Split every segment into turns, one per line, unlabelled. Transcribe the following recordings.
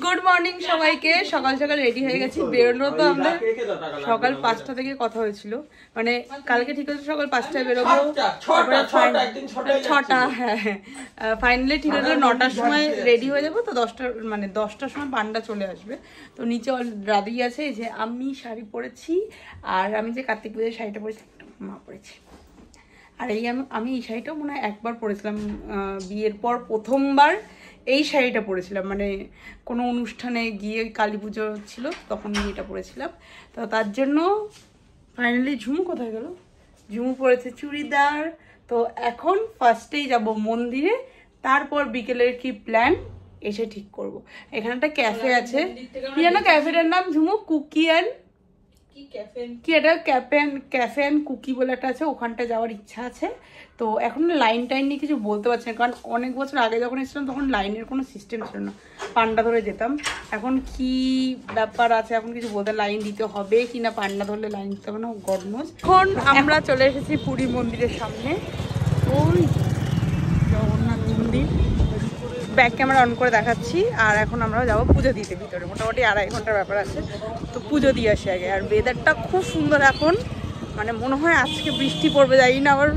Good morning সবাইকে। সকাল সকাল রেডি হয়ে গেছি, বেরোনো তো আমরা সকাল 5টা থেকে কথা হয়েছিল, মানে কালকে ঠিক হচ্ছে সকাল 5টায় বেরোবো, 6টা, হ্যাঁ ফাইনালি ঠিক হচ্ছে 9টার সময় রেডি হয়ে যাবো। তো 10টার সময় পান্ডা চলে আসবে। তো নিচে দাঁড়িয়ে আছে যে আমি শাড়ি পরেছি, আর আমি যে কার্তিক পুজোর শাড়িটা পরেছি মা পরেছি। আর আমি এই শাড়িটাও মনে হয় একবার পরেছিলাম, বিয়ের পর প্রথমবার এই শাড়িটা পরেছিলাম, মানে কোনো অনুষ্ঠানে গিয়ে কালী পুজো ছিল তখন আমি এটা পরেছিলাম। তো তার জন্য ফাইনালি ঝুমু কোথায় গেল, ঝুমু পরেছে চুড়িদার। তো এখন ফার্স্টেই যাব মন্দিরে, তারপর বিকেলের কি প্ল্যান এসে ঠিক করব। এখানে একটা ক্যাফে আছে, কি জানো ক্যাফেটার নাম ঝুমু? কুকি অ্যান্ড কি এটা ক্যাফে অ্যান্ড কুকি বলে একটা আছে, ওখানটা যাওয়ার ইচ্ছা আছে। তো এখন লাইন টাইন নিয়ে কিছু বলতে পারছি না, কারণ অনেক বছর আগে যখন এসেছিলাম তখন লাইনের কোনো সিস্টেম ছিল না, পান্ডা ধরে যেতাম। এখন কি ব্যাপার আছে এখন কিছু বলতে, লাইন দিতে হবে কি না, পান্ডা ধরলে লাইন দিতে হবে না, গড নোজ। এখন আমরা চলে এসেছি পুরী মন্দিরের সামনে, ওই জগন্নাথ মন্দির, ব্যাক ক্যামেরা অন করে দেখাচ্ছি। আর এখন আমরা যাবো পুজো দিতে ভিতরে, মোটামুটি 2.5 ঘন্টার ব্যাপার আছে। তো পুজো দিয়ে আসি আগে। আর ওয়েদারটা খুব সুন্দর এখন, মানে মনে হয় আজকে বৃষ্টি পড়বে, যাই না আবার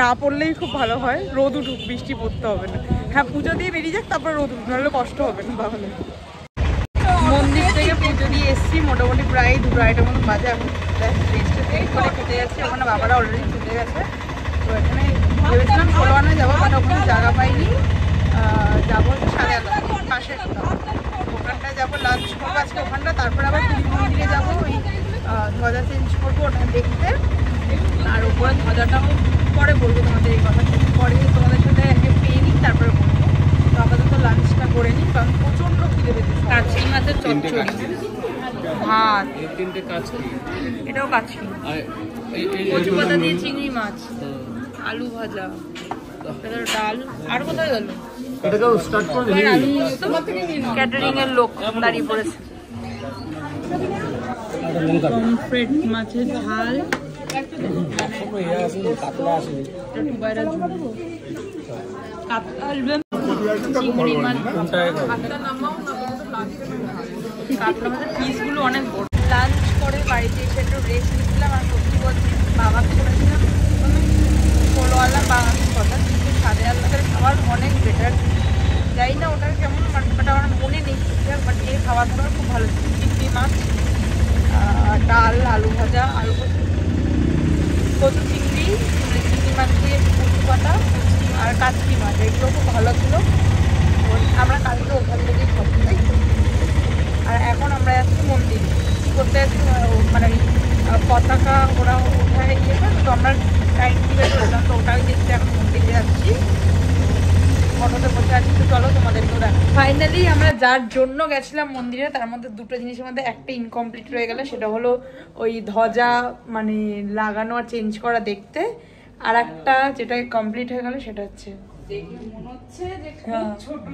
না পড়লেই খুব ভালো হয়, রোদ উঠুক, বৃষ্টি পড়তে হবে না। হ্যাঁ পুজো দিয়ে বেরিয়ে যাক, তারপরে রোদ উঠুক, নাহলে কষ্ট হবে না। তাহলে মন্দির থেকে পুজো দিয়ে এসছি, মোটামুটি প্রায় 2-2.5টার মতো বাজে। এখন করে খেতে যাচ্ছি, ওখানে বাবারা অলরেডি চলে গেছে। তো এখানে ভেবেছিলাম ষোলোয়ানে যাবো, মানে ওখানে জায়গা পাইনি, যাবো 11:30 পাশের ওখানটায় যাবো, লাঞ্চ করবো আজকে ওখানটা। তারপরে আবার পুরী মন্দিরে যাবো, ওই ধ্বজা চেঞ্জ করবো ওটা দেখতে। আর উপরে ধ্বজাটাও পরে বলবো তোমাদের, এই কথা পরে তোমাদের সাথে আগে পেয়ে নিই তারপরে বলবো। তো আপাতত লাঞ্চটা করে নিই, কারণ প্রচণ্ড খিদে পেয়েছে। কাচকি মাছের চচ্চড়ি, ভাত, এটাও কাচকি, কচু পাতা দিয়ে চিংড়ি মাছ, আলু ভাজা, ডাল। আর কোথায় গেল? ক্যাটারিং এর লোক দাঁড়িয়ে পড়েছে। পমফ্রেট মাছের ঝাল, চিংড়ি মাছ, কাতলা মাছের পিসগুলো অনেক বড়। লাঞ্চ করে বাড়িতে এসে একটু রেস্ট নিয়েছিলাম। আর সত্যি বলছি বাবাকে বলেছিলাম ষোলোয়ালা বাঙালির কথা, কিন্তু সাদে আলাদার খাবার অনেক বেটার। যাই না ওটার কেমন, বাট আমার মনে নেই ঠিকঠাক, বাট এই খাবার দাবার খুব ভালো ছিল। চিংড়ি মাছ, ডাল, আলু ভাজা, আলু কচু চিংড়ি, চিংড়ি মাছ দিয়ে কচু পাতা আর কাচকি মাছ, এগুলো খুব ভালো ছিল। আমরা কালকে ওখান থেকেই খাবো, তাই তো। আর এখন আমরা যাচ্ছি মন্দিরে, কী করতে যাচ্ছি, মানে পতাকা ওরা ওঠায় ইয়ে করে, তো আমরা টাইম টিকে চলেছিলাম, তো ওটাই দেখতে এখন মন্দিরে যাচ্ছি, অটোতে বসে আছি। তো চলো তোমাদেরকেও দেখ। ফাইনালি আমরা যার জন্য গেছিলাম মন্দিরে, তার মধ্যে দুটো জিনিসের মধ্যে একটা ইনকমপ্লিট রয়ে গেল, সেটা হলো ওই ধ্বজা মানে লাগানো আর চেঞ্জ করা দেখতে। আর একটা যেটা কমপ্লিট হয়ে গেল সেটা হচ্ছে মনে হচ্ছে যে ছোট,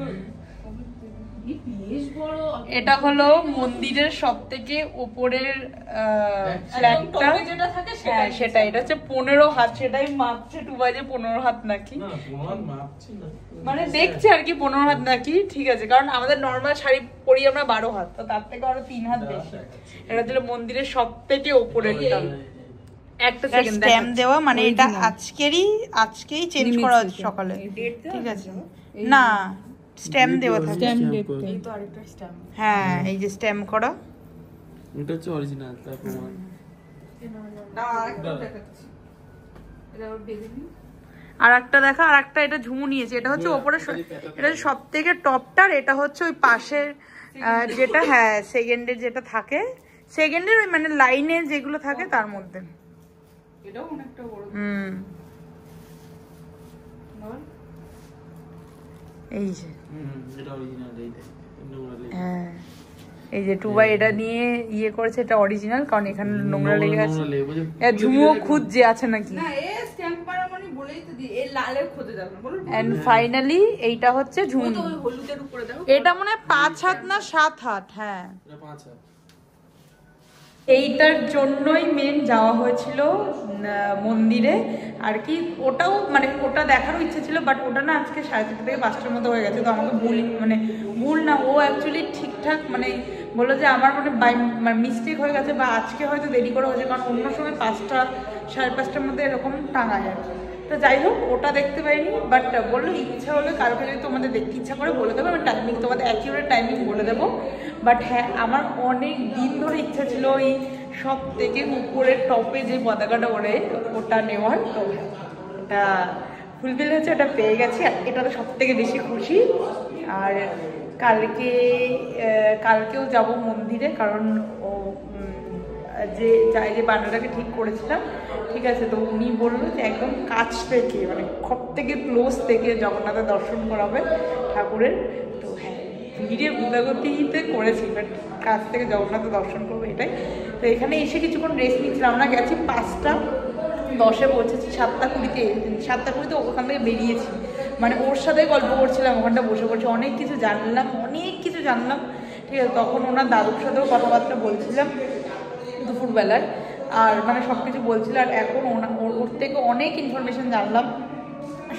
এটা হলো মন্দিরের সব থেকে ওপরের ফ্ল্যাগটা, হ্যাঁ সেটা, এটা হচ্ছে 15 হাত, সেটাই মাপছে টুবাই যে 15 হাত নাকি, মানে দেখছে আর কি 15 হাত নাকি। ঠিক আছে, কারণ আমাদের নর্মাল শাড়ি পরি আমরা 12 হাত, তো তার থেকে আরো 3 হাত বেশি। এটা ছিল মন্দিরের সব থেকে ওপরেরটা। একটা সেকেন্ড স্ট্যাম্প দেওয়া, মানে এটা আজকেই চেঞ্জ করা হচ্ছে সকালে, ঠিক আছে না, স্ট্যাম্প দেওয়া থাকে, এই তো আরেকটা স্ট্যাম্প, হ্যাঁ এই যে স্ট্যাম্প করা,
এটা হচ্ছে অরিজিনাল। তারপর
আর একটা দেখা, আর একটা এটা ঝুমু নিয়েছে, এটা হচ্ছে ওপরে, এটা সব থেকে টপটার, এটা হচ্ছে ওই পাশের যেটা, হ্যাঁ সেকেন্ডের যেটা থাকে, সেকেন্ডের ওই মানে লাইনের যেগুলো থাকে তার মধ্যে, এটাও অনেকটা বড়। এই যে
এটা অরিজিনাল,
হ্যাঁ এই যে টুবাই এটা নিয়ে ইয়ে করেছে, এটা অরিজিনাল, কারণ এখানে নোংরা লেগে আছে। ঝুমুও খুঁজছে আছে নাকি, এন্ড ফাইনালি এইটা হচ্ছে ঝুমু, এটা মনে হয় 5 হাত না 7 হাত, হ্যাঁ এইটার জন্যই মেন যাওয়া হয়েছিল মন্দিরে আর কি। ওটাও মানে ওটা দেখারও ইচ্ছে ছিল, বাট ওটা না আজকে 4:30 থেকে 5টার মধ্যে হয়ে গেছে। তো আমাকে ভুল না, ও অ্যাকচুয়ালি ঠিকঠাক মানে বললো যে আমার মানে মিস্টেক হয়ে গেছে বা আজকে হয়তো দেরি করে হয়েছে, কারণ অন্য সময় 5টা 5:30টার মধ্যে এরকম টাঙায় আর কি। তো যাই হোক ওটা দেখতে পাইনি, বাট বললো ইচ্ছা হলে কালকে যদি তোমাদের দেখতে ইচ্ছা করে বলে দেবো, আমি টাইমিং তোমাদের অ্যাকিউরেট টাইমিং বলে দেবো। বাট হ্যাঁ, আমার অনেক দিন ধরে ইচ্ছা ছিল ওই সব থেকে উপরের টপে যে পতাকাটা ওড়ে ওটা নেওয়ার। তো ওটা ফুলফিল হয়েছে, ওটা পেয়ে গেছি, এটা তো সব থেকে বেশি খুশি। আর কালকেও যাব মন্দিরে, কারণ ও যে বান্ডাটাকে ঠিক করেছিলাম, ঠিক আছে, তো উনি বললো যে একদম কাছ থেকে মানে সব থেকে ক্লোজ থেকে জগন্নাথের দর্শন করাবে ঠাকুরের। তো হ্যাঁ, ভিড়ে গুদাগতিতে করেছি, বাট কাছ থেকে জগন্নাথের দর্শন করবো এটাই। তো এখানে এসে কিছুক্ষণ রেস্ট নিচ্ছিলাম। আমরা গেছি 5টা 10-এ পৌঁছেছি, 7টা 20-তে ওখান থেকে বেরিয়েছি। মানে ওর সাথে গল্প করছিলাম, ওখানটা বসে বসে অনেক কিছু জানলাম, ঠিক আছে। তখন ওনার দাদুর সাথেও কথাবার্তা বলছিলাম দুপুরবেলায়, আর মানে সব কিছু বলছিল। আর এখন ওর থেকে অনেক ইনফরমেশন জানলাম,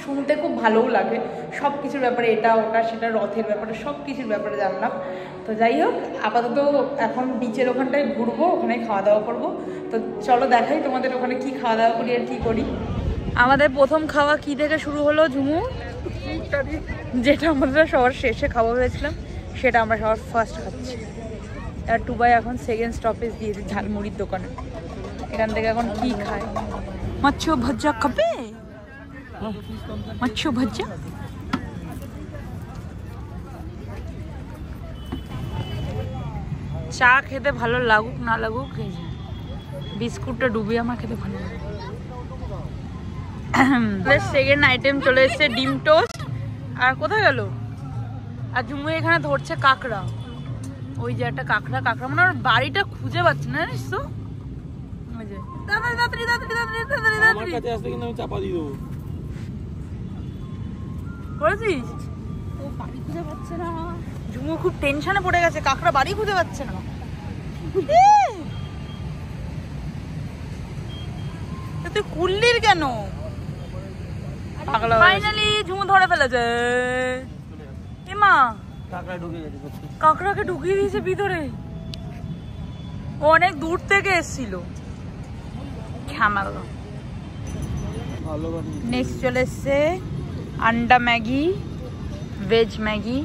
শুনতে খুব ভালোও লাগে সব কিছুর ব্যাপারে, এটা ওটা সেটা রথের ব্যাপারে সব কিছুর ব্যাপারে জানলাম। তো যাই হোক, আপাতত এখন বিচের ওখানটায় ঘুরবো, ওখানে খাওয়া দাওয়া করবো। তো চলো দেখাই তোমাদের ওখানে কি খাওয়া দাওয়া করি আর কি করি। আমাদের প্রথম খাওয়া কি থেকে শুরু হলো ঝুমু, যেটা আমরা সবার শেষে খাওয়া হয়েছিলাম সেটা আমরা সবার ফার্স্ট খাচ্ছি। আর টুবাই এখন সেকেন্ড স্টপেজ দিয়েছে ঝালমুড়ির দোকানে। এখান থেকে এখন কি খায়, মাছ ভাজা খাবে, মাছ ভাজা। চা খেতে ভালো লাগুক না লাগুক, বিস্কুটটা ডুবিয়ে আমার খেতে ভালো লাগে। সেকেন্ড আইটেম চলে এসছে ডিম টোস্ট। আর কোথায় গেল, আর ঝুমু এখানে ধরছে কাঁকড়া। ওই যে একটা কাঁকড়া মানে ওর বাড়িটা খুঁজে পাচ্ছে না, জানিস তো। করেছিস ও বাড়ি খুঁজে পাচ্ছে না, ঝুমু খুব টেনশনে পড়ে গেছে, কাঁকড়া বাড়ি খুঁজে পাচ্ছে না। তুই কুল্লির কেন? ফাইনালি ঝুমু ধরে ফেলেছে। এমা কাঁকড়াকে ঢুকিয়ে দিয়েছে ভিতরে, ও অনেক দূর থেকে এসেছিল। নেক্সট চলে এসছে আন্ডা ম্যাগি, ভেজ ম্যাগি।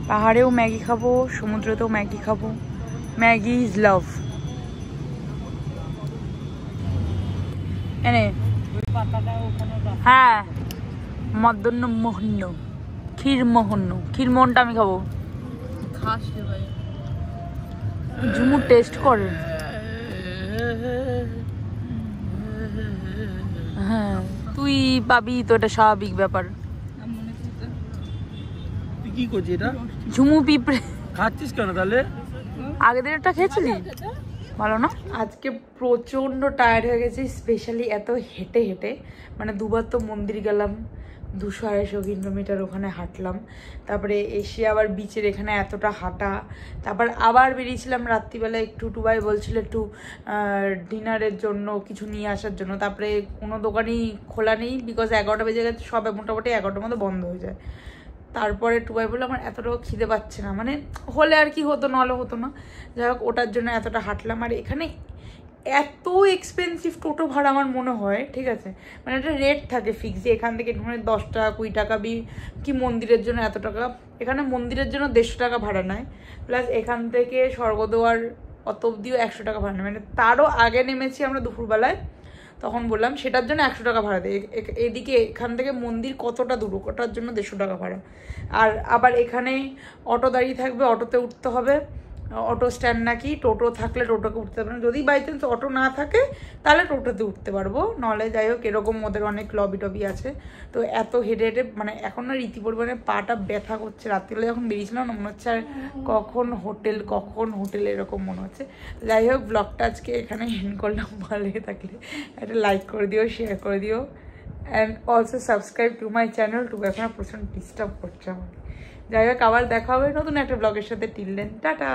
পাহাড়েও ম্যাগি খাবো, সমুদ্রেতেও ম্যাগি খাবো, ম্যাগি ইজ লাভ। এনে হ্যাঁ, মদন্য মোহন্য, ক্ষীরমোহনটা আমি খাবো। খাস রে ভাই, ঝুমুর টেস্ট করে। হ্যাঁ তুই পাবি তো, এটা স্বাভাবিক ব্যাপার।
তুই কি করছিস এটা?
ঝুমু পিঁপড়ে
খাচ্ছিস কেন তাহলে?
আগের দিনটা খেয়েছিলি ভালো না? আজকে প্রচণ্ড টায়ার্ড হয়ে গেছি, স্পেশালি এত হেঁটে হেঁটে। মানে দুবার তো মন্দির গেলাম, 200-250 কিলোমিটার ওখানে হাঁটলাম, তারপরে এসে আবার বিচের এখানে এতটা হাঁটা, তারপর আবার বেরিয়েছিলাম রাত্রিবেলা একটু। টুবাই বলছিল একটু ডিনারের জন্য কিছু নিয়ে আসার জন্য, তারপরে কোনো দোকানই খোলা নেই, বিকজ 11টা বেজে গেছে, সবে মোটামুটি 11টার মধ্যে বন্ধ হয়ে যায়। তারপরে টুবাই বললো আমার এতটাও খিদে পাচ্ছে না, মানে হলে আর কি হতো, নাহলে হতো না। যাই হোক, ওটার জন্য এতটা হাঁটলাম। আর এখানে এত এক্সপেন্সিভ টোটো ভাড়া আমার মনে হয়, ঠিক আছে, মানে একটা রেট থাকে ফিক্স, যে এখান থেকে মানে 10 টাকা 20 টাকা কি মন্দিরের জন্য এত টাকা। এখানে মন্দিরের জন্য 150 টাকা ভাড়া নেয়, প্লাস এখান থেকে স্বর্গদ্বার অত অব্দিও 100 টাকা ভাড়া নেয়। মানে তারও আগে নেমেছি আমরা দুপুরবেলায়, তখন বললাম সেটার জন্য 100 টাকা ভাড়া দেয়। এদিকে এখান থেকে মন্দির কতটা দূর, ওটার জন্য 150 টাকা ভাড়া। আর আবার এখানে অটো দাঁড়িয়ে থাকবে, অটোতে উঠতে হবে, অটো স্ট্যান্ড নাকি, টোটো থাকলে টোটোকে উঠতে পারবে না, যদি বাই চান্স অটো না থাকে তাহলে টোটোতে উঠতে পারবো, নাহলে যাই হোক এরকম ওদের অনেক লবি টবি আছে। তো এত হেঁটে হেঁটে মানে এখন না রীতি পরিমাণে পাটা ব্যথা করছে। রাত্রিবেলা যখন বেরিয়েছিলাম না, মনে হচ্ছে আর কখন হোটেল এরকম মনে হচ্ছে। যাই হোক, ব্লগটা আজকে এখানে এন্ড করলাম। ভালো লেগে থাকলে একটা লাইক করে দিও, শেয়ার করে দিও, and also subscribe to my channel. To এখন প্রচণ্ড ডিস্টার্ব করছে আমাকে। যাই হোক, আবার দেখা হবে নতুন একটা ব্লগের সাথে। Till then, tata.